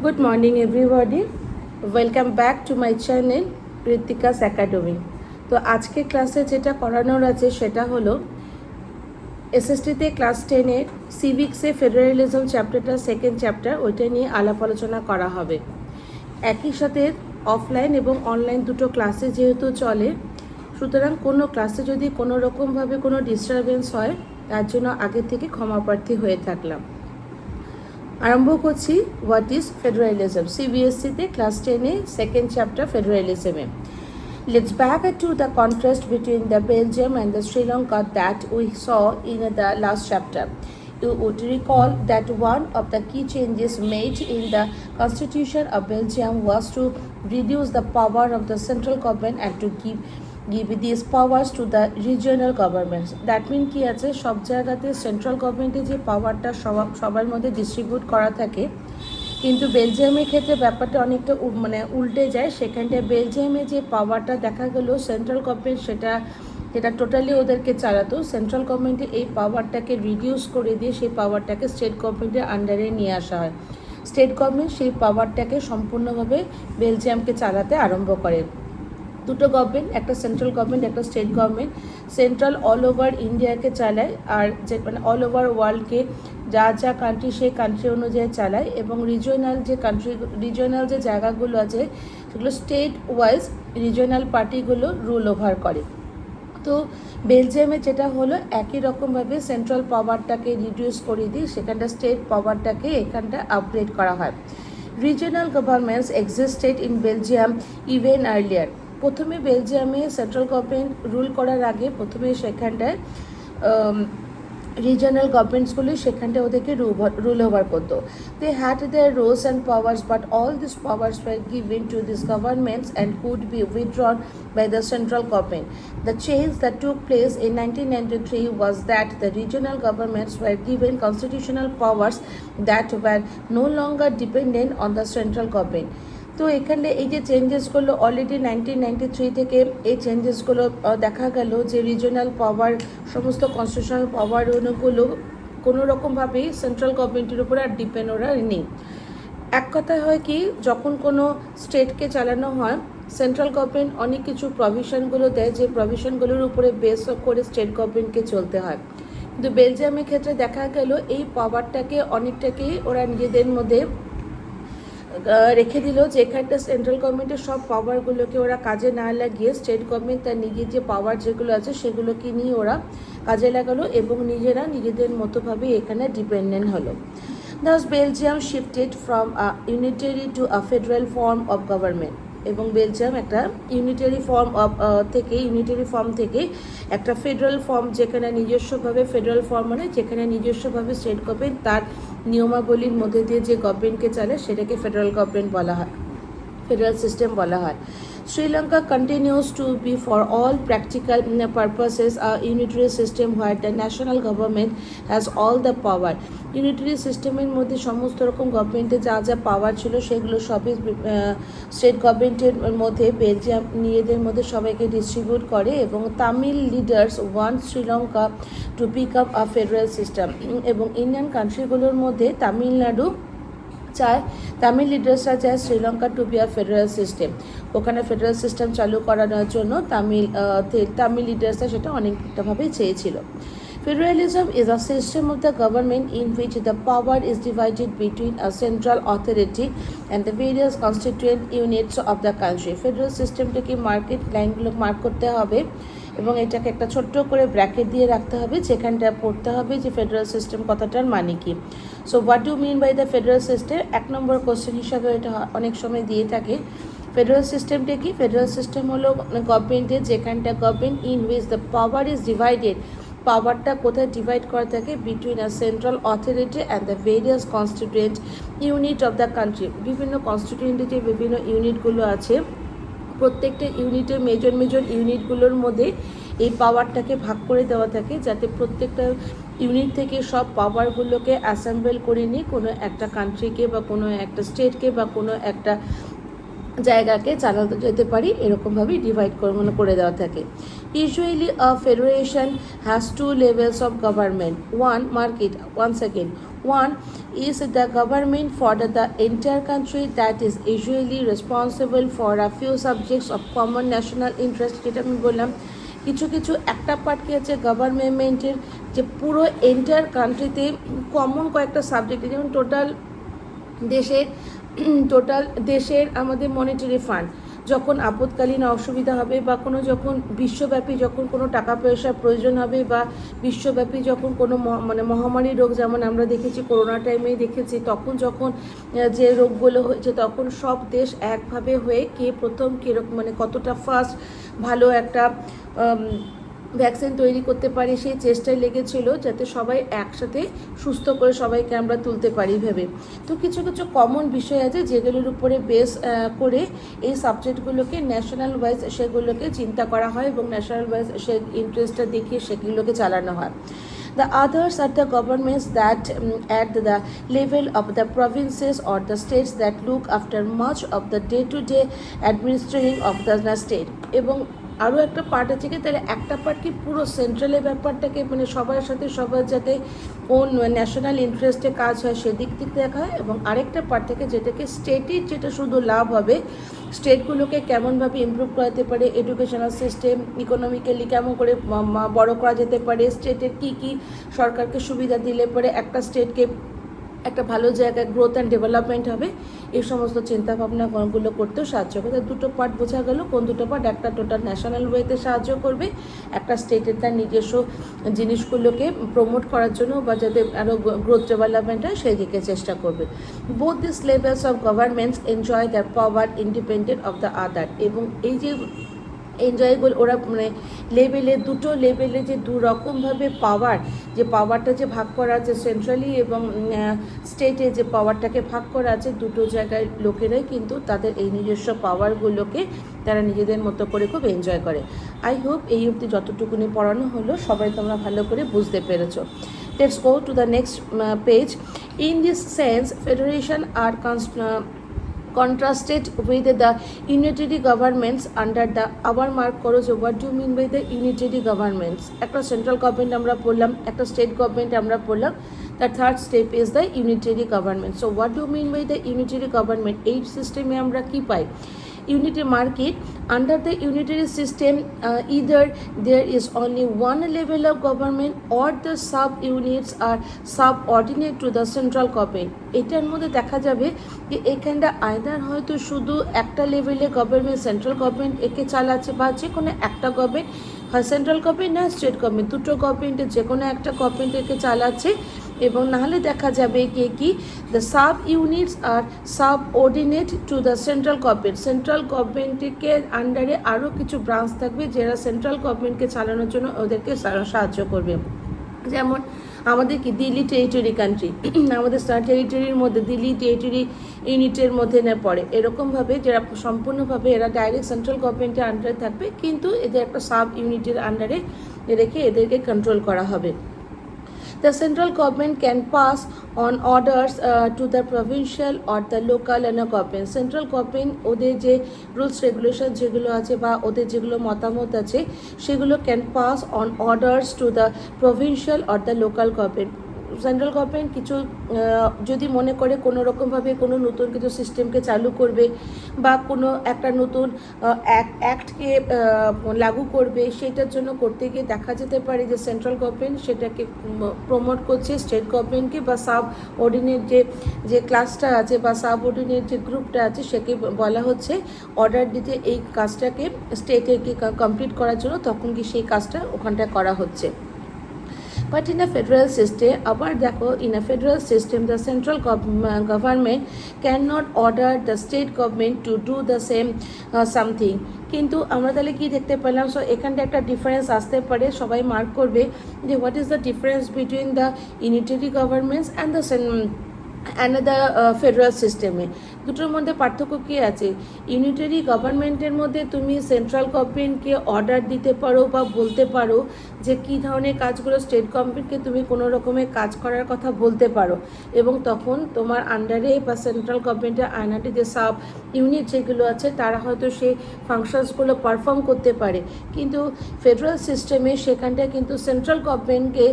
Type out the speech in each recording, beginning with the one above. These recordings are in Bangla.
Good morning everybody. Welcome back to my channel Ritika's Academy. তো আজকে ক্লাসে যেটা করানোর আছে সেটা হলো এসএসটিতে ক্লাস 10-এর সিভিক্সে ফেডারেলিজম চ্যাপ্টারটা সেকেন্ড চ্যাপ্টার ওইটা নিয়ে আলাপ আলোচনা করা হবে। একই সাথে অফলাইন এবং অনলাইন দুটো ক্লাসে যেহেতু চলে, সুতরাং কোনো ক্লাসে যদি কোনো রকমভাবে কোনো ডিস্টারবেন্স হয় তার জন্য আগে থেকে ক্ষমাপ্রার্থী হয়ে থাকলাম। আরম্ভ করছি হোয়াট ইজ ফেডারালিজম সিবিএসসিতে ক্লাস 10-এ সেকেন্ড চ্যাপ্টার ফেডারালিজমে। Let's back to the contrast between the Belgium and the Sri Lanka that we saw in the last chapter. You would recall that one of the key changes made in the constitution of Belgium was to reduce the power of the central government and to give these powers to the regional governments. That means কি আছে, সব জায়গাতে সেন্ট্রাল গভর্নমেন্টে যে পাওয়ারটা সবার মধ্যে ডিস্ট্রিবিউট করা থাকে, কিন্তু বেলজিয়ামের ক্ষেত্রে ব্যাপারটা অনেকটা উল্টে যায়। সেখানটায় বেলজিয়ামে যে পাওয়ারটা দেখা গেল সেন্ট্রাল গভর্নমেন্ট যেটা টোটালি ওদেরকে চালাতো, সেন্ট্রাল গভর্নমেন্টে এই পাওয়ারটাকে রিডিউস করে দিয়ে সেই পাওয়ারটাকে স্টেট গভর্নমেন্টের আন্ডারে নিয়ে আসা হয়। স্টেট গভর্নমেন্ট সেই পাওয়ারটাকে সম্পূর্ণভাবে বেলজিয়ামকে চালাতে আরম্ভ করে। দুটো গভর্নমেন্ট, একটা সেন্ট্রাল গভর্নমেন্ট একটা state government. Central all over ইন্ডিয়াকে চালায়, আর যে অল ওভার ওয়ার্ল্ডকে যা কান্ট্রি সেই কান্ট্রি অনুযায়ী চালায়, এবং রিজিওনাল যে জায়গাগুলো আছে সেগুলো স্টেট ওয়াইজ রিজিওনাল পার্টিগুলো রুল ওভার করে। তো বেলজিয়ামে যেটা হলো একই রকমভাবে সেন্ট্রাল পাওয়ারটাকে রিডিউস করে দিয়ে সেখানটা স্টেট পাওয়ারটাকে এখানটা আপগ্রেড করা হয়। Regional governments existed in Belgium even earlier. প্রথমে বেলজিয়ামে সেন্ট্রাল গভর্নমেন্ট রুল করার আগে প্রথমে সেখানটায় রিজিওনাল গভর্নমেন্টসগুলি সেখানটায় ওদেরকে রুল ওভার করতো। They had their roles and powers, but all this powers were given to this governments and could be withdrawn by the central government. The change that took place in 1993 was that the regional governments were given constitutional powers that were no longer dependent on the central government. তো এখানে এই যে চেঞ্জেসগুলো অলরেডি 1993 থেকে এই চেঞ্জেসগুলো দেখা গেল যে রিজিওনাল পাওয়ার, সমস্ত কনস্টিটিউশনাল পাওয়ারগুলো কোনো রকমভাবেই সেন্ট্রাল গভর্নমেন্টের উপরে আর ডিপেন্ড ওরা নেই। এক কথায় হয় কি, যখন কোনো স্টেটকে চালানো হয় সেন্ট্রাল গভর্নমেন্ট অনেক কিছু প্রভিশনগুলো দেয়, যে প্রভিশনগুলোর উপরে বেস করে স্টেট গভর্নমেন্টকে চলতে হয়। কিন্তু বেলজিয়ামের ক্ষেত্রে দেখা গেল এই পাওয়ারটাকে অনেকটাকেই ওরা নিজেদের মধ্যে রেখে দিল, যে এখানটা সেন্ট্রাল গভর্নমেন্টের সব পাওয়ারগুলোকে ওরা কাজে না লাগিয়ে স্টেট গভর্নমেন্ট তার নিজের যে পাওয়ার যেগুলো আছে সেগুলোকে নিয়ে ওরা কাজে লাগালো এবং নিজেরা নিজেদের মতোভাবে এখানে ডিপেন্ডেন্ট হলো। Thus Belgium shifted from a unitary to a federal form of government. এবং বেলজিয়াম একটা ইউনিটারি ফর্ম থেকে একটা ফেডারেল ফর্ম, যেখানে নিজস্বভাবে ফেডারেল ফর্ম মানে যেখানে নিজস্বভাবে স্টেট গভর্নমেন্ট তার নিয়মাবলীর মধ্যে দিয়ে যে গভর্নমেন্টকে চালায় সেটাকে ফেডারেল গভর্নমেন্ট বলা হয়, ফেডারেল সিস্টেম বলা হয়। Sri Lanka continues to be for all practical purposes a unitary system where the national government has all the power. Unitary সিস্টেমের মধ্যে সমস্ত রকম গভর্নমেন্টে যা পাওয়ার ছিল সেগুলো সবই স্টেট গভর্নমেন্টের মধ্যে বেলজিয়াম নিজেদের মধ্যে সবাইকে ডিস্ট্রিবিউট করে, এবং Tamil leaders want Sri Lanka to pick up a federal system. এবং ইন্ডিয়ান কান্ট্রিগুলোর মধ্যে তামিল লিডার্সরা চায় Sri Lanka to be a federal system, ওখানে ফেডারেল সিস্টেম চালু করানোর জন্য তামিল লিডার্সরা সেটা অনেকটাভাবে চেয়েছিল। Federalism is a system of the government in which the power is divided between a central authority and the various constituent units of the country. Federal systemটাকে লাইনগুলো মার্ক করতে হবে এবং এটাকে একটা ছোট্ট করে ব্র্যাকেট দিয়ে রাখতে হবে, যেখানটা পড়তে হবে যে ফেডারেল সিস্টেম কথাটার মানে কি। So what do mean by the federal system, 1 নম্বর কোশ্চেন হিসাবে এটা অনেক সময় দিয়ে থাকে। ফেডারেল সিস্টেমটা কি? ফেডারেল সিস্টেম হলো গভর্নমেন্টের যেখানটা government in which the power is divided, পাওয়ারটা কোথায় ডিভাইড করা থাকে between a central authority and the various constituent unit of the country. বিভিন্ন কনস্টিটিউয়েন্টের যে বিভিন্ন ইউনিটগুলো আছে, প্রত্যেকটা ইউনিটের মেজর ইউনিটগুলোর মধ্যে এই পাওয়ারটাকে ভাগ করে দেওয়া থাকে, যাতে প্রত্যেকটা ইউনিট থেকে সব পাওয়ারগুলোকে অ্যাসেম্বল করে নিয়ে কোনো একটা কান্ট্রিকে বা কোনো একটা স্টেটকে বা কোনো একটা জায়গাকে চালাতে যেতে পারি, এরকমভাবেই ডিভাইড করে দেওয়া থাকে। Usually a federation has 2 levels of government. One, mark it, once again, One is the government for the entire country that is usually responsible for a few subjects of common national interest. যেটা আমি বললাম কিছু কিছু একটা পার্ট কি আছে গভর্নমেন্টের যে পুরো এন্টায়ার কান্ট্রিতে কমন কয়েকটা সাবজেক্ট, যেমন দেশের আমাদের মনিটারি ফান্ড, যখন আপদকালীন অসুবিধা হবে বা কোনো যখন বিশ্বব্যাপী যখন কোনো টাকা পয়সার প্রয়োজন হবে বা বিশ্বব্যাপী যখন কোনো মহামারী রোগ, যেমন আমরা দেখেছি করোনা টাইমেই দেখেছি, তখন যখন যে রোগগুলো হয়েছে তখন সব দেশ একভাবে হয়ে কে প্রথম কীরকম কতটা ফাস্ট ভালো একটা ভ্যাকসিন তৈরি করতে পারি সেই চেষ্টায় লেগেছিল যাতে সবাই একসাথে সুস্থ করে সবাইকে আমরা তুলতে পারি ভেবে। তো কিছু কিছু কমন বিষয় আছে যেগুলোর উপরে বেস করে এই সাবজেক্টগুলোকে ন্যাশনাল ওয়াইজ সেগুলোকে চিন্তা করা হয় এবং ন্যাশনাল ওয়াইজ সে ইন্টারেস্টটা দেখিয়ে সেগুলোকে চালানো হয়। The others are the governments that at the level of the provinces or the states that look after much of the day-to-day administering of the state. এবং আরও একটা পার্ট আছে কি, তাহলে একটা পার্ট কি পুরো সেন্ট্রালের ব্যাপারটাকে সবার সাথে সবার যাতে কোন ন্যাশনাল ইন্টারেস্টে কাজ হয় সেদিক দেখা হয়, এবং আরেকটা পার্ট থেকে যেটাকে স্টেটের যেটা শুধু লাভ হবে, স্টেটগুলোকে কেমনভাবে ইমপ্রুভ করাতে পারে, এডুকেশনাল সিস্টেম ইকোনমিক্যালি কেমন করে বড় করা যেতে পারে, স্টেটের কী সরকারকে সুবিধা দিলে পরে একটা স্টেটকে একটা ভালো জায়গায় গ্রোথ অ্যান্ড ডেভেলপমেন্ট হবে, এই সমস্ত চিন্তাভাবনাগুলো করতেও সাহায্য করে। দুটো পার্ট বোঝা গেল, কোন দুটো পার্ট, একটা টোটাল ন্যাশনাল ওয়েতে সাহায্য করবে, একটা স্টেটের তার নিজস্ব জিনিসগুলোকে প্রমোট করার জন্য বা যাতে আরও গ্রোথ ডেভেলপমেন্ট হয় সেই দিকে চেষ্টা করবে। Both this levels of governments enjoy their power independent of the other. এবং এই যে এনজয়গুলো ওরা দুটো লেভেলে যে দু রকমভাবে পাওয়ার, যে পাওয়ারটা যে ভাগ করা আছে সেন্ট্রালি এবং স্টেটে যে পাওয়ারটাকে ভাগ করা আছে, দুটো জায়গায় লোকেরাই কিন্তু তাদের এই নিজস্ব পাওয়ারগুলোকে তারা নিজেদের মতো করে খুব এনজয় করে। আই হোপ এই অবধি যতটুকুনি পড়ানো হলো সবাই তোমরা ভালো করে বুঝতে পেরেছো। Let's go to the next page. In this sense federation are contrasted with the unitary governments under the আবার মার্ক করো যে what do mean by the unitary governments. একটা সেন্ট্রাল গভর্নমেন্ট আমরা পড়লাম, একটা স্টেট গভর্নমেন্ট আমরা পড়লাম, the third step is the unitary government. So what do mean by the unitary government, এই সিস্টেমে আমরা কি পাই? Unitary market. Under the unitary system, either there is only one level of government or the sub units are subordinate to the central government. এটার মধ্যে দেখা যাবে যে এখানটা আইদার হয়তো শুধু একটা লেভেলে গভর্নমেন্ট সেন্ট্রাল গভর্নমেন্ট একে চালাচ্ছে বা যে কোনো একটা গভর্নমেন্ট হয় সেন্ট্রাল গভর্নমেন্ট না স্টেট গভর্নমেন্ট, দুটো গভর্নমেন্টের যে কোনো একটা গভর্নমেন্ট একে চালাচ্ছে। এবং নাহলে দেখা যাবে কি the sub units are subordinate to the central government, central গভর্নমেন্টকে আন্ডারে আরও কিছু ব্রাঞ্চ থাকবে যারা সেন্ট্রাল গভর্নমেন্টকে চালানোর জন্য ওদেরকে সাহায্য করবে। যেমন আমাদের কি দিল্লি টেরিটরি কান্ট্রি, আমাদের টেরিটরির মধ্যে দিল্লি টেরিটরি ইউনিটের মধ্যে না পড়ে, এরকমভাবে যারা সম্পূর্ণভাবে এরা ডাইরেক্ট সেন্ট্রাল গভর্নমেন্টের আন্ডারে থাকবে কিন্তু এদের একটা সাব ইউনিটের আন্ডারে রেখে এদেরকে কন্ট্রোল করা হবে। The central government can pass on orders to the provincial or the local government. Central government ওদের যে রুলস রেগুলেশন যেগুলো আছে বা ওদের যেগুলো মতামত আছে সেগুলো can pass on orders to the provincial or the local government. Central government কিছু যদি মনে করে কোনো রকমভাবে কোনো নতুন কিছু সিস্টেমকে চালু করবে বা কোনো একটা নতুন অ্যাক্টকে লাগু করবে, সেটার জন্য করতে গিয়ে দেখা যেতে পারে যে সেন্ট্রাল গভর্নমেন্ট সেটাকে প্রমোট করছে স্টেট গভর্নমেন্টকে বা সাব অর্ডিনেট যে ক্লাসটা আছে বা সাব অর্ডিনেট যে গ্রুপটা আছে সেকে বলা হচ্ছে অর্ডার দিতে এই কাজটাকে স্টেটে কমপ্লিট করার জন্য, তখন কি সেই কাজটা ওখানটায় করা হচ্ছে। But in a federal system, আবার দেখো in a federal system the central government cannot order the state government to do the same something. কিন্তু আমরা তাহলে কি দেখতে পেলাম? সো এখানটা একটা ডিফারেন্স আসতে পারে, সবাই মার্ক করবে যে what is the difference between the unitary governments and the another federal system. দুটোর মধ্যে পার্থক্য কী আছে? ইউনিটারি গভর্নমেন্টের মধ্যে তুমি সেন্ট্রাল গভর্নমেন্টকে অর্ডার দিতে পারো বা বলতে পারো যে কী ধরনের কাজগুলো স্টেট গভর্নমেন্টকে তুমি কোনো রকমের কাজ করার কথা বলতে পারো, এবং তখন তোমার আন্ডারে বা সেন্ট্রাল গভর্নমেন্টের আন্ডারে যে সাব ইউনিট যেগুলো আছে তারা হয়তো সেই ফাংশনসগুলো পারফর্ম করতে পারে। কিন্তু ফেডারেল সিস্টেমে সেখানটা কিন্তু সেন্ট্রাল গভর্নমেন্টকে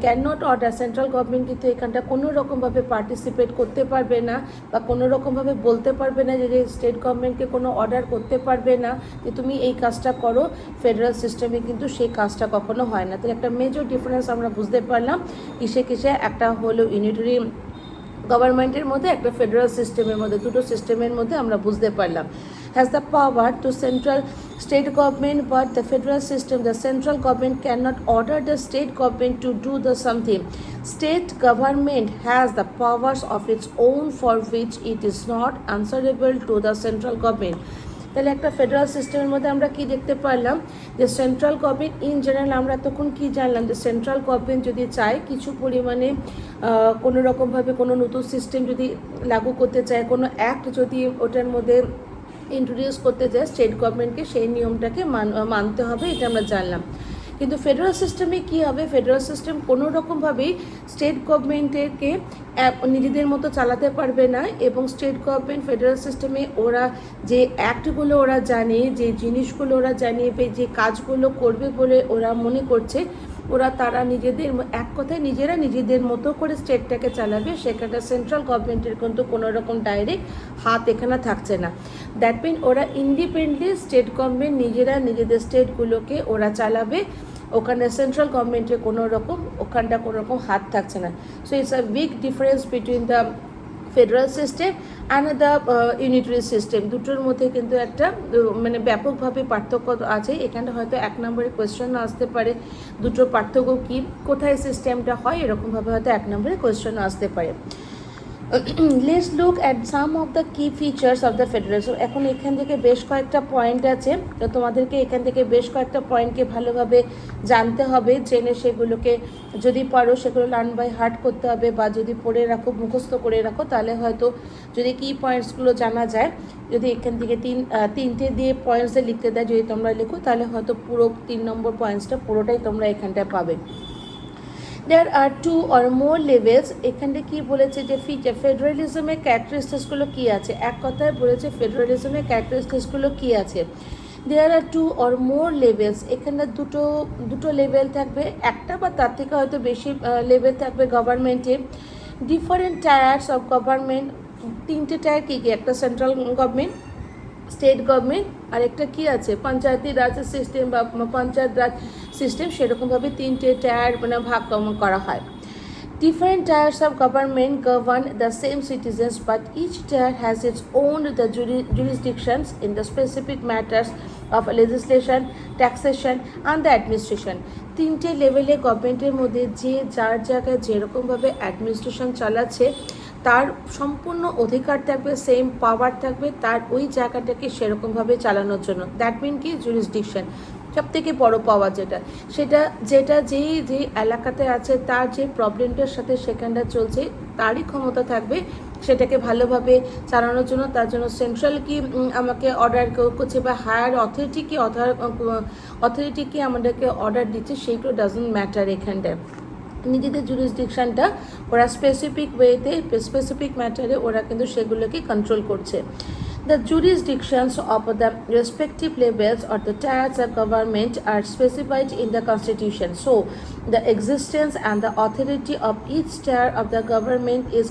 can not order, central government কিন্তু এখানটা কোনো রকমভাবে পার্টিসিপেট করতে পারবে না বা কোনো রকমভাবে বলতে পারবে না যে স্টেট গভর্নমেন্টকে কোনো অর্ডার করতে পারবে না যে তুমি এই কাজটা করো। ফেডারেল সিস্টেমে কিন্তু সেই কাজটা কখনো হয় না। তাহলে একটা মেজর ডিফারেন্স আমরা বুঝতে পারলাম কিসে কিসে, একটা হলো ইউনিটারি গভর্নমেন্টের মধ্যে, একটা ফেডারেল সিস্টেমের মধ্যে, দুটো সিস্টেমের মধ্যে আমরা বুঝতে পারলাম। has the power to central state government, but the federal system, the central government cannot order the state government to do the something. State government has the powers of its own for which it is not answerable to the central government. তাহলে একটা ফেডারেল সিস্টেমের মধ্যে আমরা কি দেখতে পারলাম যে সেন্ট্রাল গভর্নমেন্ট ইন জেনারেল, আমরা তখন কি জানলাম যে সেন্ট্রাল গভর্নমেন্ট যদি চায় কিছু পরিমাণে কোনো রকমভাবে কোনো নতুন সিস্টেম যদি লাগু করতে চায়, কোনো অ্যাক্ট যদি ওটার মধ্যে ইন্ট্রোডিউস করতে চায়, স্টেট গভর্নমেন্টকে সেই নিয়মটাকে মানতে হবে, এটা আমরা জানলাম। কিন্তু ফেডারেল সিস্টেমে কী হবে? ফেডারেল সিস্টেম কোনো রকমভাবেই স্টেট গভর্নমেন্টকে নিজেদের মতো চালাতে পারবে না, এবং স্টেট গভর্নমেন্ট ফেডারেল সিস্টেমে ওরা যে অ্যাক্টগুলো ওরা জানে, যে জিনিসগুলো ওরা জানে, যে কাজগুলো করবে বলে ওরা মনে করছে, তারা নিজেদের এক কথায় নিজেরা নিজেদের মতো করে স্টেটটাকে চালাবে। সেখানে সেন্ট্রাল গভর্নমেন্টের কিন্তু কোনো রকম ডাইরেক্ট হাত এখানে থাকছে না। দ্যাট মিন ওরা ইন্ডিপেন্ডেন্টলি স্টেট গভর্নমেন্ট নিজেরা নিজেদের স্টেটগুলোকে ওরা চালাবে, ওখানে সেন্ট্রাল গভর্নমেন্টের কোনো রকম হাত থাকছে না। So it's a big difference between the federal system and the unitary system. দুটোর মধ্যে কিন্তু একটা মানে ব্যাপকভাবে পার্থক্য আছে। এখানে হয়তো 1 নম্বরে কোয়েশ্চেন আসতে পারে দুটোর পার্থক্য কী, কোথায় সিস্টেমটা হয়, এরকমভাবে হয়তো 1 নম্বরে কোয়েশ্চেন আসতে পারে। Let's look at some of the কি ফিচার্স অফ দ্য ফেডারেলিজম। এখন এখান থেকে বেশ কয়েকটা পয়েন্ট আছে, তো তোমাদেরকে এখান থেকে বেশ কয়েকটা পয়েন্টকে ভালোভাবে জানতে হবে, জেনে সেগুলোকে যদি পারো সেগুলো লার্ন বাই হার্ট করতে হবে, বা যদি পড়ে রাখো, মুখস্থ করে রাখো, তাহলে হয়তো যদি কি পয়েন্টসগুলো জানা যায়, যদি এখান থেকে তিনটে দিয়ে পয়েন্টসে লিখতে দেয়, যদি তোমরা লেখো তাহলে হয়তো পুরো 3 নম্বর পয়েন্টসটা পুরোটাই তোমরা এখানটায় পাবে। There are 2 or more levels. এখানে কি বলেছে যে ফিচার ফেডারেলিজমের ক্যারেক্টারিস্টিক্সগুলো কী আছে, এক কথায় বলেছে ফেডারেলিজমের ক্যারেক্টারিস্টিক্সগুলো কী আছে। There are 2 or more levels. এখানে দুটো লেভেল থাকবে, একটা বা তার থেকে হয়তো বেশি লেভেল থাকবে গভর্নমেন্টের। ডিফারেন্ট টায়ার্স অফ গভর্নমেন্ট, 3টে টায়ার কী কী? একটা সেন্ট্রাল গভর্নমেন্ট, স্টেট গভর্নমেন্ট, আর একটা কী আছে পঞ্চায়েতি রাজ সিস্টেম বা পঞ্চায়েত রাজ সিস্টেম, সেরকমভাবে 3টে টায়ার মানে ভাগ করা হয়। Different tiers of government govern the same citizens, but each tier has its own jurisdictions in the specific matters of legislation, taxation and the administration. 3টে লেভেলে গভর্নমেন্টের মধ্যে যে যার জায়গায় যেরকমভাবে অ্যাডমিনিস্ট্রেশন চালাচ্ছে তার সম্পূর্ণ অধিকার থাকবে, সেম পাওয়ার থাকবে তার ওই জায়গাটাকে সেরকমভাবে চালানোর জন্য। দ্যাট মিন কি জুরিসডিকশন, সবথেকে বড় পাওয়ার যেটা যে এলাকাতে আছে তার যে প্রবলেমটার সাথে সেখানটা চলছে তারই ক্ষমতা থাকবে সেটাকে ভালোভাবে চালানোর জন্য। তার জন্য সেন্ট্রাল কি আমাকে অর্ডার করছে বা হায়ার অথরিটি কি আমাদেরকে অর্ডার দিচ্ছে, সেইগুলো ডাজন্ট ম্যাটার। এখানটায় নিজেদের জুরিসডিকশনটা ওরা স্পেসিফিক ওয়েতে স্পেসিফিক ম্যাটারে ওরা কিন্তু সেগুলোকে কন্ট্রোল করছে। The jurisdictions of the respective levels or the tiers of government are specified in the Constitution. So, the existence and the authority of each tier of the government is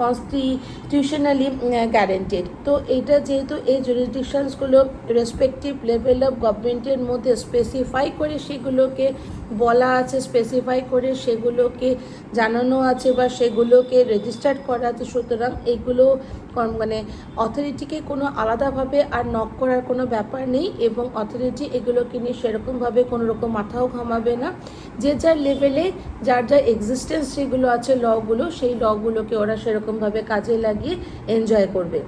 constitutionally guaranteed. তো এটা যেহেতু এই jurisdictionsগুলো রেসপেক্টিভ লেভেল অফ গভর্নমেন্টের মধ্যে স্পেসিফাই করে সেগুলোকে বলা আছে, স্পেসিফাই করে সেগুলোকে জানানো আছে বা সেগুলোকে রেজিস্টার্ড করা আছে, সুতরাং এইগুলো মানে অথরিটিকে কোনো আলাদাভাবে আর নক করার কোনো ব্যাপার নেই, এবং অথরিটি এগুলোকে নিয়ে সেরকমভাবে কোনো রকম মাথাও ঘামাবে না। যে যার লেভেলে যার এক্সিস্টেন্স যেগুলো আছে লগুলো, সেই লগুলোকে ওরা সেরকমভাবে কাজে লাগিয়ে এনজয় করবে।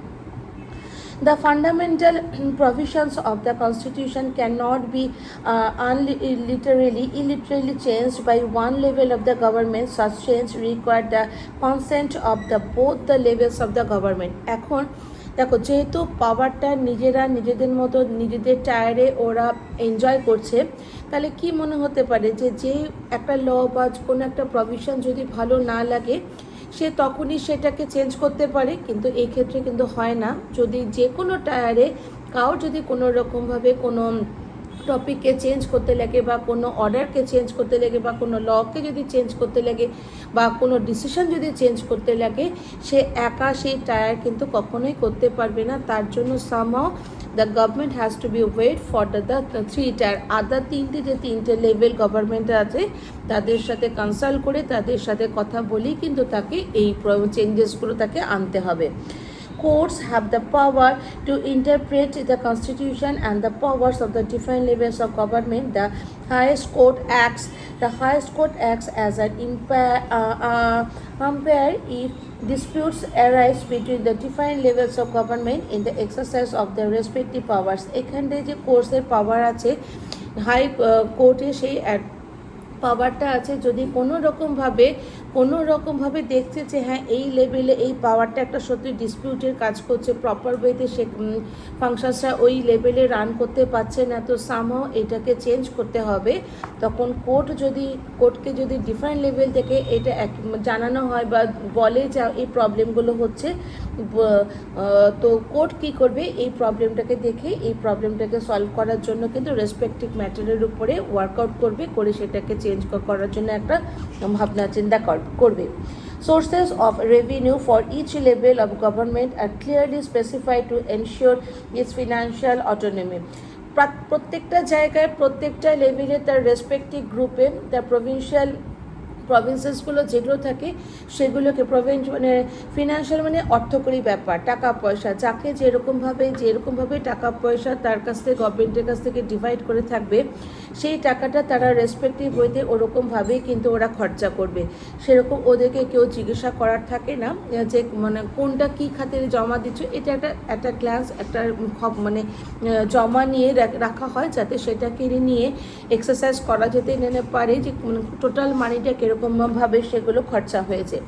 The fundamental provisions of the Constitution cannot be illiterally changed by one level of the government. Such change require the consent of the both the levels of the government. এখন দেখো, যেহেতু পাওয়ারটা নিজেরা নিজেদের মতো নিজেদের টায়ারে ওরা এনজয় করছে, তাহলে কি মনে হতে পারে যে একটা ল বা কোনো একটা প্রভিশন যদি ভালো না লাগে সে তখনই সেটাকে চেঞ্জ করতে পারে, কিন্তু এই ক্ষেত্রে কিন্তু হয় না। যদি যে কোনো টায়ারে যদি কোনো রকমভাবে কোনো টপিককে চেঞ্জ করতে লাগে বা কোনো অর্ডারকে চেঞ্জ করতে লাগে বা কোনো লকে যদি চেঞ্জ করতে লাগে বা কোনো ডিসিশন যদি চেঞ্জ করতে লাগে, সে একা সেই টায়ার কিন্তু কখনোই করতে পারবে না। তার জন্য somehow the government has to be wait for the three tier, other তিনটে লেভেল গভর্নমেন্ট আছে তাদের সাথে কনসাল্ট করে তাদের সাথে কথা বলেই কিন্তু তাকে এই চেঞ্জেসগুলো তাকে আনতে হবে। Courts have the power to interpret the Constitution and the powers of the different levels of government. The highest court acts as an umpire if disputes arise between the different levels of government in the exercise of their respective powers. এখানে যে কোর্টের পাওয়ার আছে, হাই কোর্টে সেই পাওয়ারটা আছে, যদি কোনো রকমভাবে দেখছে যে হ্যাঁ এই লেভেলে এই পাওয়ারটা একটা সত্যি ডিসপিউটের কাজ করছে, প্রপার ওয়েতে সে ফাংশনসটা ওই লেভেলে রান করতে পারছে না, তো সামহাউ এটাকে চেঞ্জ করতে হবে। তখন কোর্টকে যদি ডিফারেন্ট লেভেল থেকে এটা জানানো হয় বা বলে যে এই প্রবলেমগুলো হচ্ছে, তো কোর্ট কী করবে, এই প্রবলেমটাকে দেখে এই প্রবলেমটাকে সলভ করার জন্য কিন্তু রেসপেক্টিভ ম্যাটারের উপরে ওয়ার্কআউট করে সেটাকে চেঞ্জ করার জন্য একটা ভাবনা চিন্তা করবে। Sources of revenue for each level of government are clearly specified to ensure its financial autonomy. প্রত্যেকটা জায়গায় প্রত্যেকটা লেভেলে তার রেসপেক্টিভ গ্রুপে তার প্রভিন্সেসগুলো যেগুলো থাকে সেগুলোকে ফিনান্সিয়াল অর্থকরী ব্যাপার, টাকা পয়সা, যাকে যেরকমভাবে টাকা পয়সা তার কাছ থেকে গভর্নমেন্টের কাছ থেকে ডিভাইড করে থাকবে, সেই টাকাটা তারা রেসপেক্টিভ ওয়েতে ওরকমভাবেই কিন্তু ওরা খরচা করবে। সেরকম ওদেরকে কেউ জিজ্ঞাসা করার থাকে না যে কোনটা কী খাতির জমা দিচ্ছ, এটা একটা গ্লান্স একটা জমা নিয়ে রাখা হয় যাতে সেটাকে নিয়ে এক্সারসাইজ করা যেতে পারে যে টোটাল মানিটা কীরকমভাবে সেগুলো খরচা হয়েছে।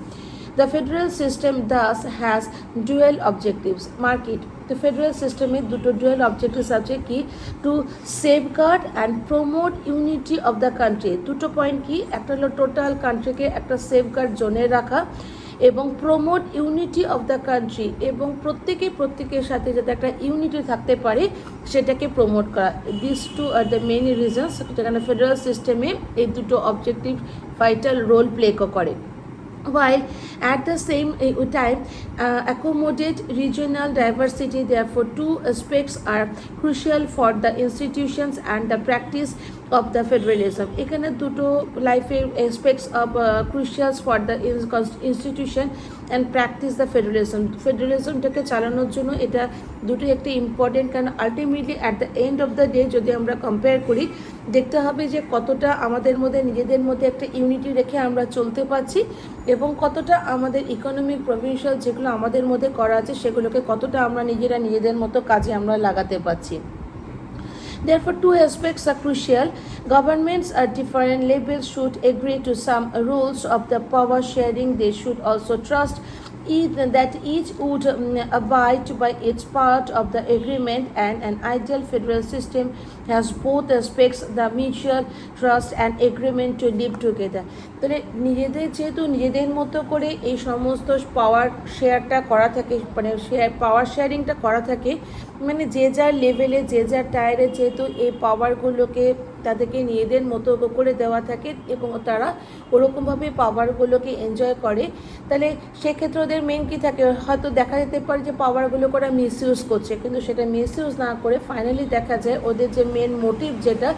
The federal system thus has dual objectives. Market. The federal system এর দুটো dual objectives আছে কি, to safeguard and promote unity of the country. দুটো পয়েন্ট কি, একটা হলো টোটাল কান্ট্রিকে একটা সেফগার্ড জোনে রাখা এবং promote unity of the country, এবং প্রত্যেকের সাথে যাতে একটা ইউনিটি থাকতে পারে সেটাকে প্রমোট করা। This two are the main reasons যেখানে ফেডারেল সিস্টেমে এই দুটো অবজেক্টিভ ভাইটাল রোল প্লে করে। While at the same time accommodate regional diversity, therefore two aspects are crucial for the institutions and the practice of the federalism. এখানে দুটো লাইফের aspects of crucial for the institution and practice the ফেডারেলিজমটাকে চালানোর জন্য এটা দুটো একটি ইম্পর্টেন্ট, কারণ ultimately at the end of the day যদি আমরা কম্পেয়ার করি দেখতে হবে যে কতটা আমাদের মধ্যে নিজেদের মধ্যে একটা ইউনিটি রেখে আমরা চলতে পারছি এবং কতটা আমাদের ইকোনমিক প্রভিনশিয়াল যেগুলো আমাদের মধ্যে করা আছে সেগুলোকে কতটা আমরা নিজেদের মতো কাজে আমরা লাগাতে পারছি। Therefore, two aspects are crucial. Governments at different levels should agree to some rules of the power sharing. They should also trust that each would abide by its part of the agreement, and an ideal federal system has both aspects, the mutual trust and agreement to live together. তাহলে যেহেতু নিজেদের মতো করে এই সমস্ত পাওয়ার শেয়ারটা করা থাকে, পাওয়ার শেয়ারিংটা করা থাকে, যে যার লেভেলে যে যার টায়ারে যেহেতু এই পাওয়ারগুলোকে তাদেরকে নিজেদের মতো করে দেওয়া থাকে এবং তারা ওরকমভাবে পাওয়ারগুলোকে এনজয় করে, তাহলে সেক্ষেত্রে ওদের মেন কী থাকে, হয়তো দেখা যেতে পারে যে পাওয়ারগুলো ওরা মিসইউজ করছে, কিন্তু সেটা মিসইউজ না করে ফাইনালি দেখা যায় ওদের যে মেন মোটিভ যেটা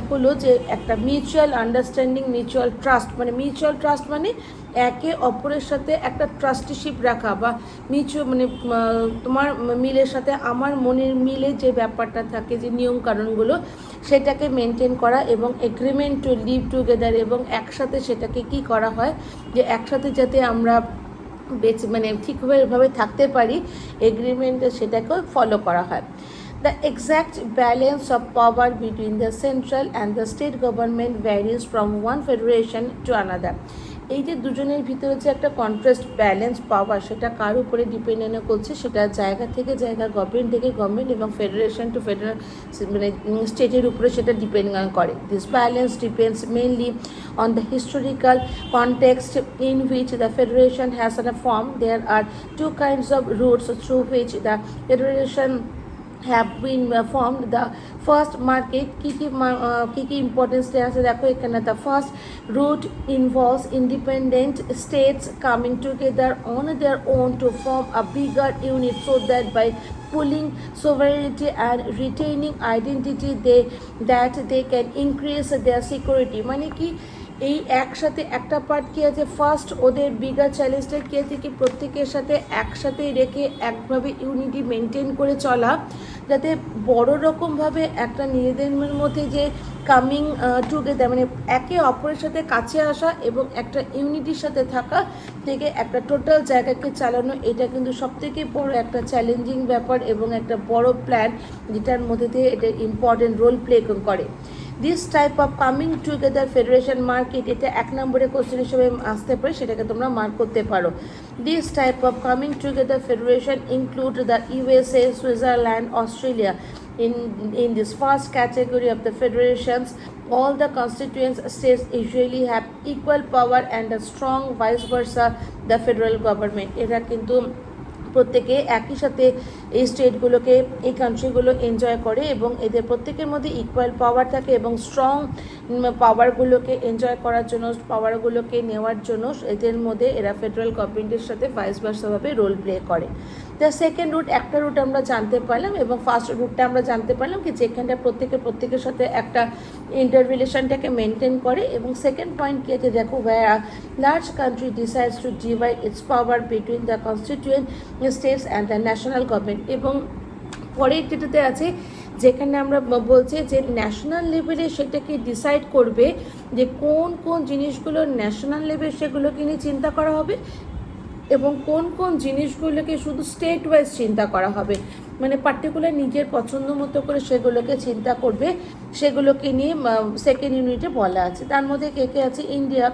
হলো যে একটা মিউচুয়াল আন্ডারস্ট্যান্ডিং, মিউচুয়াল ট্রাস্ট মানে একে অপরের সাথে একটা ট্রাস্টিশিপ রাখা বা তোমার মিলের সাথে আমার মনের মিলে যে ব্যাপারটা থাকে, যে নিয়মকানুনগুলো সেটাকে মেনটেন করা এবং এগ্রিমেন্ট টু লিভ টুগেদার, এবং একসাথে সেটাকে কি করা হয় যে একসাথে যাতে আমরা মানে ঠিকভাবে থাকতে পারি, এগ্রিমেন্টে সেটাকেও ফলো করা হয়। The exact balance of power between the central and the state government varies from one federation to another. এই যে দুজনের ভিতরে যে একটা কন্ট্রাস্ট ব্যালেন্স পাওয়ার, সেটা কার উপরে ডিপেন্ডেন্ট করছে, সেটা জায়গা থেকে জায়গা, গভর্নমেন্ট থেকে গভর্নমেন্ট এবং ফেডারেশন টু ফেডারেল মানে স্টেটের উপরে সেটা ডিপেন্ড করে। This balance depends mainly on the historical context in which the federation has a form. There are two kinds of routes through which the federation have been formed. The first market key importance আছে দেখো এখানে। the first route involves independent states coming together on their own to form a bigger unit, so that by pooling sovereignty and retaining identity they can increase their security। মানে কি এই একসাথে একটা পার্ট কী আছে, ফার্স্ট ওদের বিগার চ্যালেঞ্জটা কী আছে কি প্রত্যেকের সাথে একসাথে রেখে একভাবে ইউনিটি মেনটেন করে চলা, যাতে বড় রকমভাবে একটা নিজেদের মধ্যে যে কামিং টুগেদার মানে একে অপরের সাথে কাছে আসা এবং একটা ইউনিটির সাথে থাকা থেকে একটা টোটাল জায়গাকে চালানো, এটা কিন্তু সবথেকে বড় একটা চ্যালেঞ্জিং ব্যাপার এবং একটা বড় প্ল্যান, যেটার মধ্যে দিয়ে এটা ইম্পর্টেন্ট রোল প্লে করে। This type of coming together federation market, এটা এক নম্বরে কোশ্চেন হিসেবে আসতে পারে, সেটাকে তোমরা মার্ক করতে পারো। This type of coming together federation include the USA, Switzerland, Australia. In this first category of the federations, all the constituent states usually have equal power and a strong vice versa the federal government. এরা কিন্তু প্রত্যেকে একই সাথে এই স্টেটগুলোকে, এই কান্ট্রিগুলো এনজয় করে এবং এদের প্রত্যেকের মধ্যে ইকুয়াল পাওয়ার থাকে এবং স্ট্রং পাওয়ারগুলোকে এনজয় করার জন্য, পাওয়ারগুলোকে নেওয়ার জন্য এদের মধ্যে এরা ফেডারেল গভর্নমেন্টের সাথে ভাইস ভার্সাভাবে রোল প্লে করে। দ্য সেকেন্ড রুট, একটা রুট আমরা জানতে পারলাম এবং ফার্স্ট রুটটা আমরা জানতে পারলাম কি যেখানটা প্রত্যেকের সাথে একটা ইন্টার রিলেশনটাকে মেনটেন করে। এবং সেকেন্ড পয়েন্ট কী আছে দেখো, where a large country decides to divide its power between the constituent states and the national government। এবং পরের যেটাতে আছে যেখানে আমরা বলছি যে ন্যাশনাল লেভেলে সেটাকে ডিসাইড করবে যে কোন কোন জিনিসগুলো ন্যাশনাল লেভেল সেগুলোকে নিয়ে চিন্তা করা হবে এবং কোন কোন জিনিসগুলোকে শুধু স্টেট ওয়াইজ চিন্তা করা হবে, মানে পার্টিকুলার নিজের পছন্দ মতো করে সেগুলোকে চিন্তা করবে, সেগুলোকে নিয়ে সেকেন্ড ইউনিটে বলা আছে। তার মধ্যে কে কে আছে, India,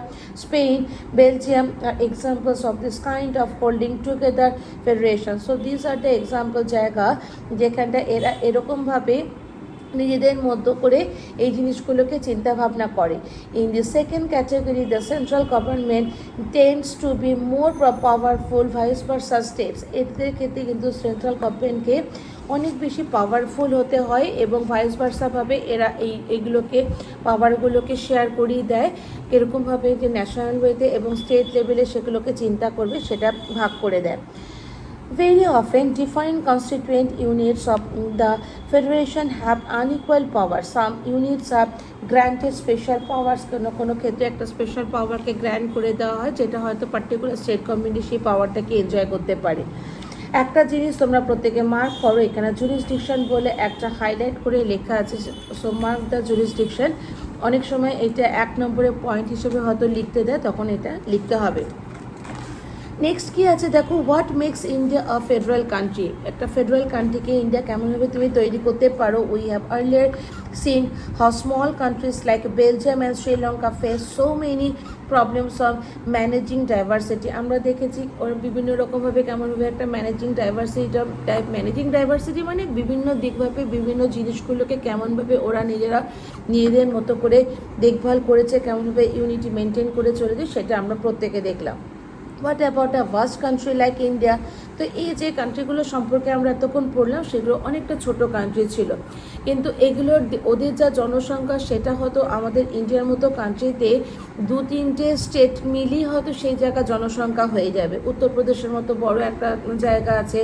Spain, Belgium are examples of this kind of holding together federation. So this are the example জায়গা যেখানটা এরা এরকমভাবে নিজেদের মধ্য করে এই জিনিসগুলোকে চিন্তাভাবনা করে। In the second category the central government tends to be more powerful vice versa states. এদের ক্ষেত্রে কিন্তু সেন্ট্রাল গভর্নমেন্টকে অনেক বেশি পাওয়ারফুল হতে হয় এবং ভাইস ভার্সাভাবে এরা এইগুলোকে পাওয়ারগুলোকে শেয়ার করিয়ে দেয়, কীরকমভাবে যে ন্যাশনাল ওয়েতে এবং স্টেট লেভেলে সেগুলোকে চিন্তা করবে সেটা ভাগ করে দেয়। Very often, different constituent units of the federation have unequal power. Some units are granted special powers. কোনো ক্ষেত্রে একটা স্পেশাল পাওয়ারকে গ্র্যান্ট করে দেওয়া হয়, যেটা হয়তো পার্টিকুলার স্টেট গভর্নমেন্ট সেই পাওয়ারটাকে এনজয় করতে পারে। একটা জিনিস তোমরা প্রত্যেকে মার্ক করো, এখানে জুরিসডিকশন বলে একটা হাইলাইট করে লেখা আছে, সো মার্ক দ্য জুরিসডিকশন। অনেক সময় এটা এক নম্বরে পয়েন্ট হিসেবে হয়তো লিখতে দেয়, তখন এটা লিখতে হবে। নেক্সট কী আছে দেখো, what makes India a federal country. একটা ফেডারেল কান্ট্রিকে ইন্ডিয়া কেমনভাবে তুমি তৈরি করতে পারো। We have earlier seen how small countries like Belgium and Sri Lanka face so many problems of managing diversity. আমরা দেখেছি ওরা বিভিন্ন রকমভাবে কেমনভাবে একটা ম্যানেজিং ডাইভার্সিটি মানে বিভিন্ন দিকভাবে বিভিন্ন জিনিসগুলোকে কেমনভাবে ওরা নিজেদের মতো করে দেখভাল করেছে, কেমনভাবে ইউনিটি মেনটেন করে চলেছে, সেটা আমরা প্রত্যেকে দেখলাম। What about a vast country like India. তো এই যে কান্ট্রিগুলো সম্পর্কে আমরা এতক্ষণ পড়লাম সেগুলো অনেকটা ছোট কান্ট্রি ছিল, কিন্তু এগুলোর ওদের যা জনসংখ্যা সেটা হয়তো আমাদের ইন্ডিয়ার মতো কান্ট্রিতে 2-3টে স্টেট মিলিয়ে হয়তো সেই জায়গা জনসংখ্যা হয়ে যাবে। উত্তরপ্রদেশের মতো বড় একটা জায়গা আছে,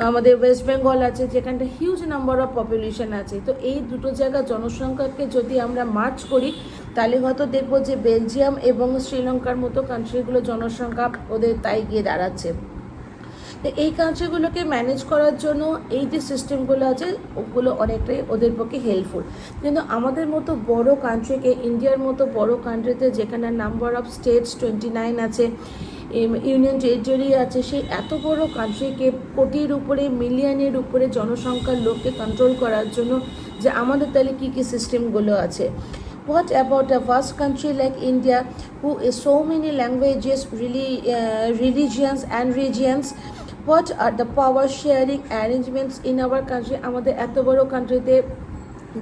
আমাদের ওয়েস্ট বেঙ্গল আছে যেখানটা হিউজ নাম্বার অফ পপুলেশন আছে। তো এই দুটো জায়গার জনসংখ্যাকে যদি আমরা মার্চ করি তাহলে হয়তো দেখবো যে বেলজিয়াম এবং শ্রীলঙ্কার মতো কান্ট্রিগুলো জনসংখ্যা ওদের তাই গিয়ে দাঁড়াচ্ছে। তো এই কান্ট্রিগুলোকে ম্যানেজ করার জন্য এই যে সিস্টেমগুলো আছে ওগুলো অনেকটাই ওদের পক্ষে হেল্পফুল। কিন্তু আমাদের মতো বড় কান্ট্রিকে, ইন্ডিয়ার মতো বড় কান্ট্রিতে যেখানে নাম্বার অফ স্টেটস 29 আছে, ইউনিয়ন টেরিটরি আছে, সেই এত বড় কান্ট্রিকে কোটির উপরে মিলিয়নের উপরে জনসংখ্যার লোককে কন্ট্রোল করার জন্য যে আমাদের তাহলে কী কী সিস্টেমগুলো আছে। What about a vast country like India, who is so many languages, religions and regions? What are the power sharing arrangements in our country? আমাদের এত বড় কান্ট্রিতে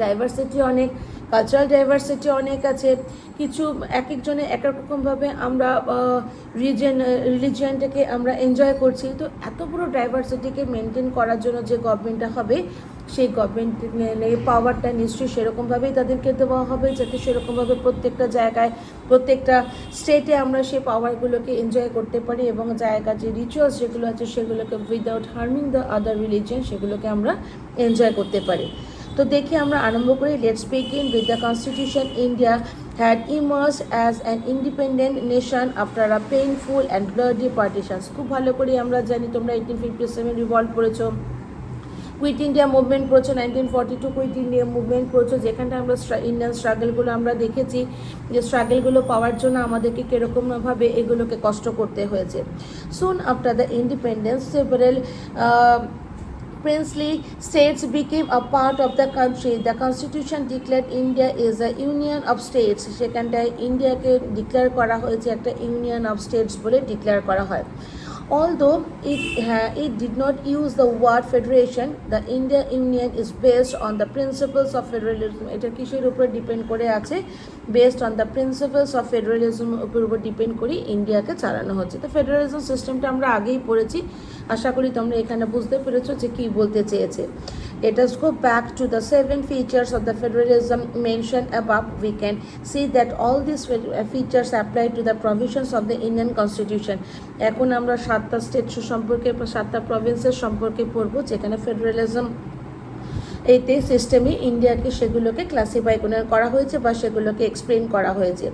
ডাইভার্সিটি অনেক, কালচারাল ডাইভার্সিটি অনেক আছে, কিছু এক একজনে এক এক রকমভাবে আমরা রিলিজিয়ানটাকে আমরা এনজয় করছি। তো এত বড় ডাইভার্সিটিকে মেনটেন করার জন্য যে গভর্নমেন্টটা হবে, সেই গভর্নমেন্টের পাওয়ারটা নিশ্চয়ই সেরকমভাবেই তাদেরকে দেওয়া হবে, যাতে সেরকমভাবে প্রত্যেকটা জায়গায় প্রত্যেকটা স্টেটে আমরা সেই পাওয়ারগুলোকে এনজয় করতে পারি এবং জায়গার যে রিচুয়ালস যেগুলো আছে সেগুলোকে without harming the other religion সেগুলোকে আমরা এনজয় করতে পারি। তো দেখি আমরা আরম্ভ করি। Let's begin with the constitution. India had emerged as an independent nation after a painful and bloody partitions. খুব ভালো করে আমরা জানি, তোমরা 1857 রিভল্ট পড়েছো, কুইট ইন্ডিয়া মুভমেন্ট পড়েছো, 1942 কুইট ইন্ডিয়া মুভমেন্ট পড়েছো, যেখানটা আমরা ইন্ডিয়ান স্ট্রাগলগুলো আমরা দেখেছি যে স্ট্রাগলগুলো পাওয়ার জন্য আমাদেরকে কীরকমভাবে এগুলোকে কষ্ট করতে হয়েছে। Soon after the independence several princely states became a part of the country. The constitution declared India is a union of states. সেখানটায় ইন্ডিয়াকে ডিক্লেয়ার করা হয়েছে একটা ইউনিয়ন অফ স্টেটস বলে ডিক্লেয়ার করা হয়। Although it did not use the word federation, the India Union is based on the principles of federalism. এটা কিসের উপর ডিপেন্ড করে আছে? Based on the principles of federalism উপর ডিপেন্ড করে ইন্ডিয়াকে চালানো হচ্ছে। তো ফেডারেলিজম সিস্টেমটা আমরা আগেই পড়েছি, আশা করি তোমরা এখানে বুঝতে পেরেছো যে কী বলতে চেয়েছে। Let us go back to the 7 features of the federalism mentioned above. We can see that all these features apply to the provisions of the Indian constitution. এখন আমরা 7টা স্টেট সম্পর্কে, 7টা প্রভিন্সের সম্পর্কে পড়ব, যেখানে ফেডারেলিজম এইতে সিস্টেমে ইন্ডিয়াকে সেগুলোকে ক্লাসিফাই করা হয়েছে বা সেগুলোকে এক্সপ্লেন করা হয়েছে।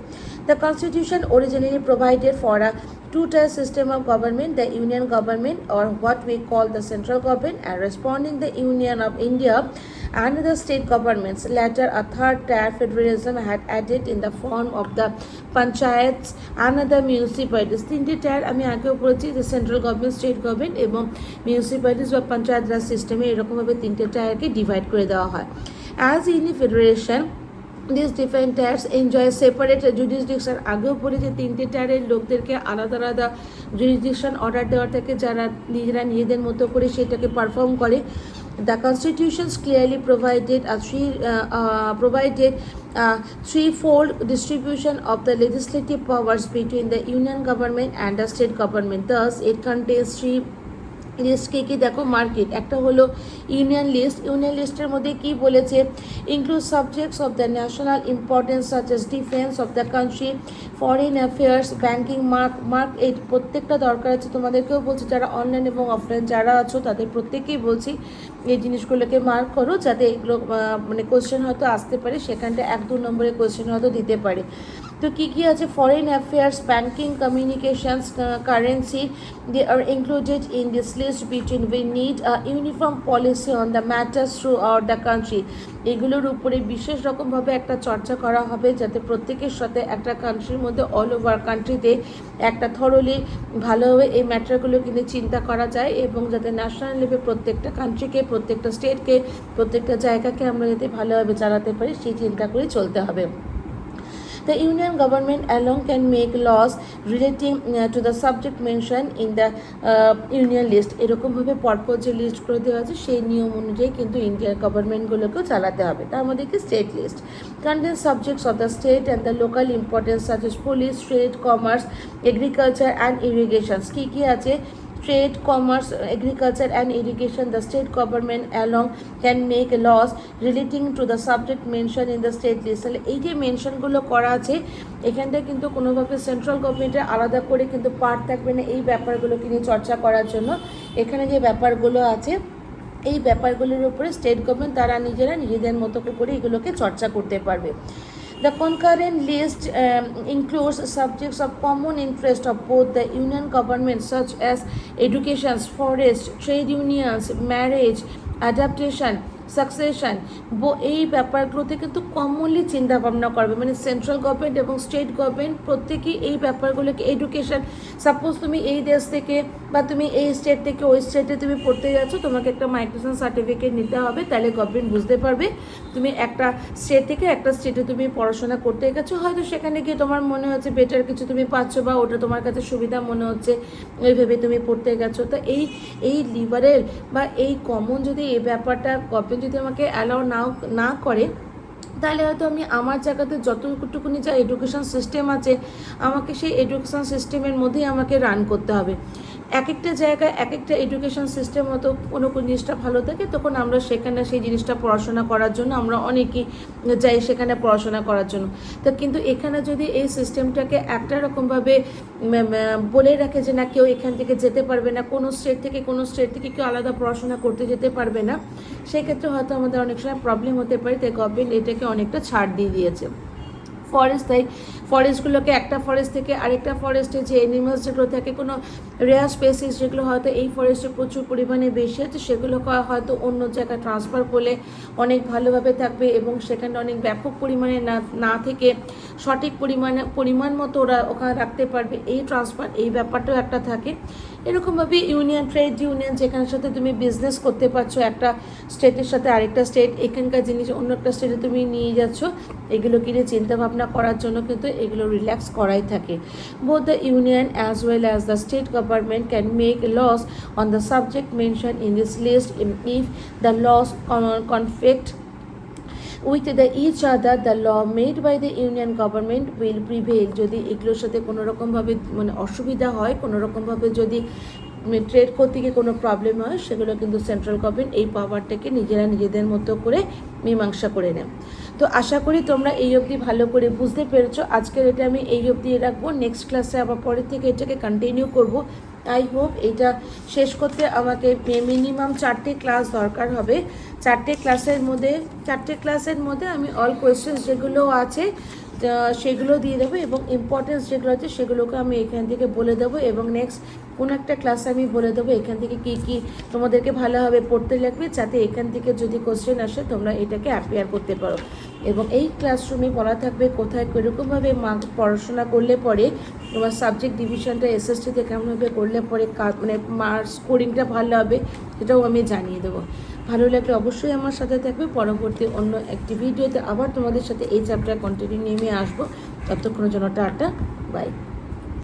The constitution originally provided for a two-tier system of government, the union government or what we call the central government, and responding the Union of India and the state governments. Later, a third-tier federalism had added in the form of the panchayats and the municipalities. তিনটে টায়ার আমি আগেও বলেছি যে সেন্ট্রাল গভর্নমেন্ট, স্টেট গভর্নমেন্ট এবং মিউনিসিপ্যালিটিস বা পঞ্চায়েত রাজ সিস্টেমে এরকমভাবে তিনটে টায়ারকে ডিভাইড করে দেওয়া হয়। As in federation, these different tiers enjoy separate jurisdiction. আগেও বলে যে তিনটে টায়ারের লোকদেরকে আলাদা আলাদা জুরিসডিকশন অর্ডার দেওয়া থাকে, যারা নিজেরা নিজেদের মতো করে সেটাকে পারফর্ম করে। The constitutions clearly provided a threefold distribution of the legislative powers between the union government and the state government. Thus, it contains three লিস্টকে কি দেখো মার্কেট। একটা হলো ইউনিয়ন লিস্ট। ইউনিয়ন লিস্টের মধ্যে কি বলেছে? Include subjects of the national importance such as defence of the country, foreign affairs, banking. Mark এই প্রত্যেকটা দরকার আছে, তোমাদেরকেও বলছি যারা অনলাইন এবং অফলাইন যারা আছো তাদের প্রত্যেকেই বলছি এই জিনিসগুলোকে মার্ক করো, যাতে এগুলো মানে কোয়েশ্চেন হয়তো আসতে পারে, সেখানটা 1-2 নম্বরের কোয়েশ্চেন হয়তো দিতে পারে। তো কী কী আছে? Foreign affairs, banking, communications, currency, they are included in this list. Between we need a uniform policy on the matters throughout the country. এগুলোর উপরে বিশেষ রকমভাবে একটা চর্চা করা হবে, যাতে প্রত্যেকের সাথে একটা কান্ট্রির মধ্যে অল ওভার কান্ট্রিতে একটা থরলি ভালোভাবে এই ম্যাটারগুলো কিন্তু চিন্তা করা যায়, এবং যাতে ন্যাশনাল লেভেলে প্রত্যেকটা কান্ট্রিকে, প্রত্যেকটা স্টেটকে, প্রত্যেকটা জায়গাকে আমরা যাতে ভালোভাবে চালাতে পারি সেই চিন্তা করে চলতে হবে। The union government alone can make laws relating to the subject mentioned in the union list. এরকমভাবে পরপর যে লিস্ট করে দেওয়া আছে সেই নিয়ম অনুযায়ী কিন্তু ইন্ডিয়ান গভর্নমেন্টগুলোকেও চালাতে হবে। তার মধ্যে কি state list contains subjects of the state and the local importance such as police, trade, commerce, agriculture and irrigation. কি কি আছে? trade, commerce, agriculture and irrigation. The state government alone can make laws relating to the subject mentioned in the state list. তাহলে এই যে মেনশনগুলো করা আছে এখানটা কিন্তু কোনোভাবে সেন্ট্রাল গভর্নমেন্টের আলাদা করে কিন্তু পার্ট থাকবে না এই ব্যাপারগুলোকে নিয়ে চর্চা করার জন্য। এখানে যে ব্যাপারগুলো আছে এই ব্যাপারগুলোর উপরে স্টেট গভর্নমেন্ট তারা নিজেরা নিজেদের মতো করে এগুলোকে চর্চা করতে পারবে। The concurrent list includes subjects of common interest of both the union government such as education, forest, trade unions, marriage, adaptation, succession, এই ব্যাপারগুলোতে কিন্তু কমনলি চিন্তা ভাবনা করবে। মানে সেন্ট্রাল গভর্নমেন্ট এবং স্টেট গভর্নমেন্ট প্রত্যেকেই এই ব্যাপারগুলোকে, এডুকেশন, সাপোজ তুমি এই দেশ থেকে বা তুমি এই স্টেট থেকে ওই স্টেটে তুমি পড়তে যাচ্ছ, তোমাকে একটা মাইগ্রেশন সার্টিফিকেট নিতে হবে, তাহলে গভর্নমেন্ট বুঝতে পারবে তুমি একটা স্টেট থেকে একটা স্টেটে তুমি পড়াশোনা করতে গেছো, হয়তো সেখানে গিয়ে তোমার মনে হচ্ছে বেটার কিছু তুমি পাচ্ছ বা ওটা তোমার কাছে সুবিধা মনে হচ্ছে, ওইভাবে তুমি পড়তে গেছো। তো এই লিবারেল বা এই কমন যদি এই ব্যাপারটা গভর্নমেন্ট যদি আমাকে অ্যালাউ না করে, তাহলে হয়তো আমি আমার জায়গাতে যতটুকুনি যা এডুকেশন সিস্টেম আছে, আমাকে সেই এডুকেশন সিস্টেমের মধ্যেই আমাকে রান করতে হবে। এক একটা জায়গায় এক একটা এডুকেশন সিস্টেম হয়তো কোনো জিনিসটা ভালো থাকে, তখন আমরা সেখানে সেই জিনিসটা পড়াশোনা করার জন্য আমরা অনেকেই যাই সেখানে পড়াশোনা করার জন্য। তো কিন্তু এখানে যদি এই সিস্টেমটাকে একটা রকমভাবে বলে রাখে যে না, কেউ এখান থেকে যেতে পারবে না, কোনো স্টেট থেকে কেউ আলাদা পড়াশোনা করতে যেতে পারবে না, সেক্ষেত্রে হয়তো আমাদের অনেক সময় প্রবলেম হতে পারে। তাই গভর্নমেন্ট এটাকে অনেকটা ছাড় দিয়ে দিয়েছে। ফরেস্ট, তাই ফরেস্টগুলোকে একটা ফরেস্ট থেকে আরেকটা ফরেস্টে যে অ্যানিমালস যেগুলো থাকে, কোনো রেয়ার স্পেসিস যেগুলো হয়তো এই ফরেস্টে প্রচুর পরিমাণে বেশি আছে, সেগুলোকে হয়তো অন্য জায়গায় ট্রান্সফার করলে অনেক ভালোভাবে থাকবে এবং সেখানে অনেক ব্যাপক পরিমাণে না থেকে সঠিক পরিমাণ মতো ওরা ওখানে রাখতে পারবে। এই ট্রান্সফার, এই ব্যাপারটাও একটা থাকে। এরকমভাবে ইউনিয়ন, ট্রেড ইউনিয়ন, যেখানের সাথে তুমি বিজনেস করতে পারছো, একটা স্টেটের সাথে আরেকটা স্টেট এখানকার জিনিস অন্য একটা স্টেটে তুমি নিয়ে যাচ্ছ, এগুলো কিনে চিন্তাভাবনা করার জন্য কিন্তু এগুলো রিল্যাক্স করাই থাকে। Both the union as well as the state government can make laws on the subject mention in this list if the laws conflict with each other, the law made by the union government will prevail. যদি এগুলোর সাথে কোনো রকমভাবে মানে অসুবিধা হয়, কোনো রকমভাবে যদি ট্রেড করতে গিয়ে কোনো প্রবলেম হয়, সেগুলো কিন্তু সেন্ট্রাল গভর্নমেন্ট এই পাওয়ারটাকে নিজেদের মতো করে মীমাংসা করে নেয়। তো আশা করি তোমরা এই অবধি ভালো করে বুঝতে পেরেছো। আজকের এটা আমি এই অবধি রাখবো, নেক্সট ক্লাসে আবার পরের থেকে এটাকে কন্টিনিউ করব। আই হোপ এটা শেষ করতে আমাকে মিনিমাম 4টে ক্লাস দরকার হবে। 4টে ক্লাসের মধ্যে আমি অল কোয়েশ্চেন্স যেগুলো আছে সেগুলো দিয়ে দেবো এবং ইম্পর্টেন্স যেগুলো আছে সেগুলোকে আমি এখান থেকে বলে দেবো এবং নেক্সট কোনো একটা ক্লাসে আমি বলে দেবো এখান থেকে কী তোমাদেরকে ভালোভাবে পড়তে লাগবে, যাতে এখান থেকে যদি কোশ্চেন আসে তোমরা এটাকে অ্যাপিয়ার করতে পারো। এবং এই ক্লাসরুমে বলা থাকবে কোথায় কীরকমভাবে পড়াশোনা করলে পরে তোমার সাবজেক্ট ডিভিশনটা এসএসটিতে কেমনভাবে করলে পরে মানে মার্কস স্কোরিংটা ভালো হবে, সেটাও আমি জানিয়ে দেবো। ভালো লাগলে অবশ্যই আমার সাথে থাকবে। পরবর্তী অন্য একটি ভিডিওতে আবার তোমাদের সাথে এই চ্যাপ্টার কন্টিনিউ নিয়ে আসবো। ততক্ষণের জন্য টাটা, বাই।